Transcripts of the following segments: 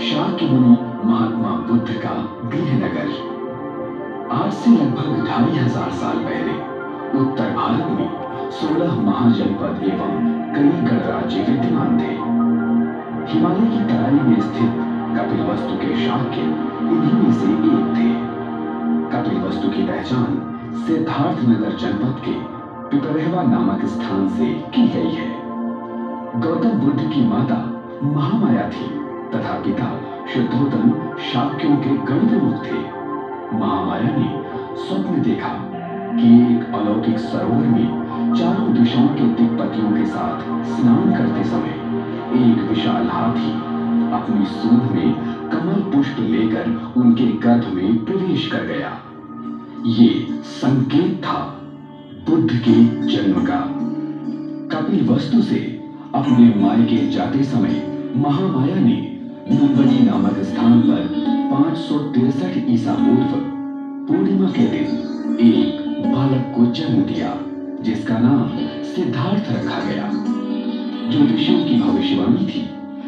शाक्य मुनि महात्मा बुद्ध का गृहनगर। आज से लगभग 2500 साल पहले उत्तर भारत में 16 महाजनपद एवं कई गणराज्य विद्यमान थे। हिमालय की तराई में स्थित कपिलवस्तु के शाक्य इन्हीं में से एक थे। कपिलवस्तु की पहचान सिद्धार्थ नगर जनपद के पिपरहवा नामक स्थान से की गई है। गौतम बुद्ध की माता महामाया थी तथा पिता शुद्धोदन शाक्यों के गण प्रमुख थे। महामाया ने स्वप्न देखा कि एक अलौकिक सरोवर में चारों दिशाओं के दिक्पतियों के साथ स्नान करते समय एक विशाल हाथी अपनी सूंड में कमल पुष्प लेकर उनके गर्भ में प्रवेश कर गया। ये संकेत था बुद्ध के जन्म का। कपिलवस्तु से अपने मायके जाते समय महामाया ने मुंबई नामक स्थान पर 563 ईसा पूर्व पूर्णिमा के दिन एक बालक को जन्म दिया जिसका नाम सिद्धार्थ रखा गया। ज्योतिषियों की भविष्यवाणी थी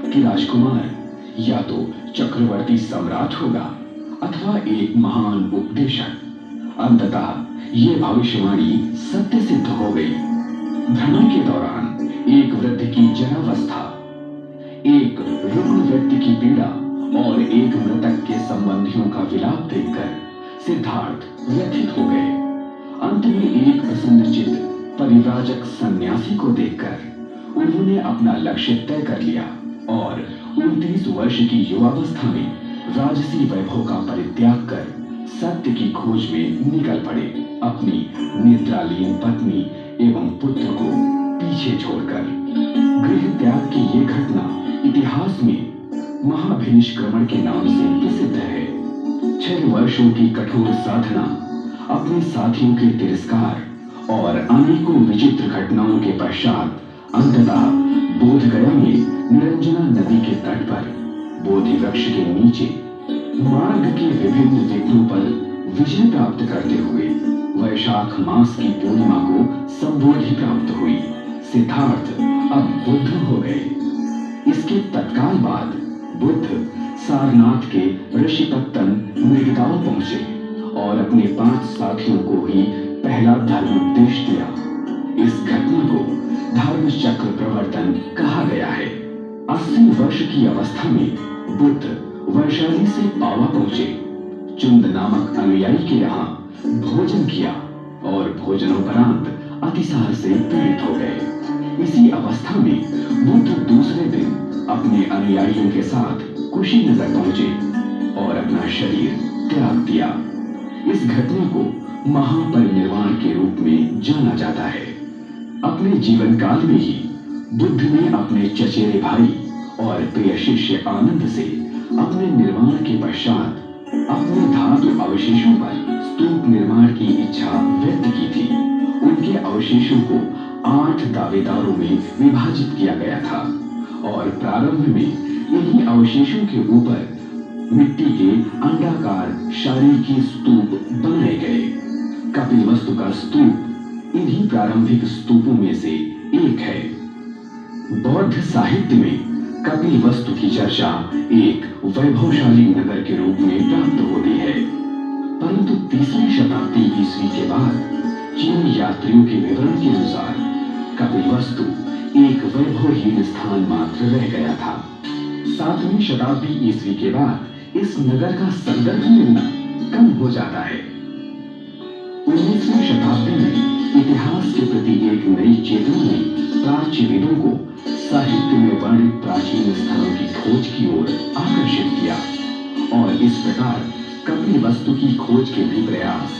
कि राजकुमार या तो चक्रवर्ती सम्राट होगा अथवा एक महान उपदेशक। अंततः ये भविष्यवाणी सत्य सिद्ध हो गई। भ्रमण के दौरान एक वृद्ध की जरावस्था, एक रुग्ण व्यक्ति की पीड़ा और एक मृतक के संबंधियों का विलाप देखकर सिद्धार्थ व्यथित हो गए। अंत में एक प्रसन्नचित परिव्राजक सन्यासी को देखकर उन्होंने अपना लक्ष्य तय कर लिया और 29 वर्ष की युवावस्था में राजसी वैभव का परित्याग कर सत्य की खोज में निकल पड़े, अपनी निद्रालीन पत्नी एवं पुत्र को पीछे छोड़कर। गृह त्याग की ये घटना इतिहास में महाभिनिष्क्रमण के नाम से प्रसिद्ध है। 6 वर्षों की कठोर साधना, अपने साथियों के तिरस्कार और अनेकों विचित्र घटनाओं के पश्चात अंततः बोधगया में निरंजना नदी के तट पर बोधि वृक्ष के नीचे मार्ग के विभिन्न विघ्नों पर विजय प्राप्त करते हुए वैशाख मास की पूर्णिमा को संबोधि प्राप्त हुई। सिद्धार्थ अब बुद्ध हो गए। इसके तत्काल बाद बुद्ध सारनाथ के ऋषिपत्तन मृगदाव पहुंचे और अपने 5 साथियों को ही पहला धर्मोपदेश दिया। इस घटना को धर्म चक्र प्रवर्तन कहा गया है। 80 वर्ष की अवस्था में बुद्ध वैशाली से पावा पहुंचे। चुंद नामक अनुयायी के यहाँ भोजन किया और भोजनोपरांत अतिसार से पीड़ित हो गए। इसी अवस्था में बुद्ध दूसरे दिन अपने अनुयायियों के साथ कुशीनगर पहुंचे और अपना शरीर त्याग दिया। इस घटना को महापरिनिर्वाण के रूप में जाना जाता है। अपने जीवन काल में ही बुद्ध ने अपने चचेरे भाई और प्रिय शिष्य आनंद से अपने निर्वाण के पश्चात अपने धातु अवशेषों पर स्तूप निर्माण की इच्छा व्यक्त की थी। उनके अवशेषों को 8 दावेदारों में विभाजित किया गया था और प्रारंभ में इन्हीं अवशेषों के ऊपर मिट्टी के अंडाकार शारीरिक स्तूप बनाए गए। कपिलवस्तु का स्तूप इन्हीं प्रारंभिक स्तूपों में से एक है। बौद्ध साहित्य में कपिलवस्तु की चर्चा एक वैभवशाली नगर के रूप में प्राप्त होती है, परंतु 3वीं शताब्दी ईस्वी के बाद चीनी यात्रियों के विवरण के अनुसार कपिलवस्तु एक वैभवहीन स्थान मात्र रह गया था। 7वीं शताब्दी ईस्वी के बाद इस नगर का संदर्भ मिलना कम हो जाता है। 19वीं शताब्दी में इतिहास के प्रति एक नई चेतना ने प्राच्यविदों को साहित्य में वर्णित प्राचीन स्थलों की खोज की ओर आकर्षित किया और इस प्रकार कपिलवस्तु की खोज के भी प्रयास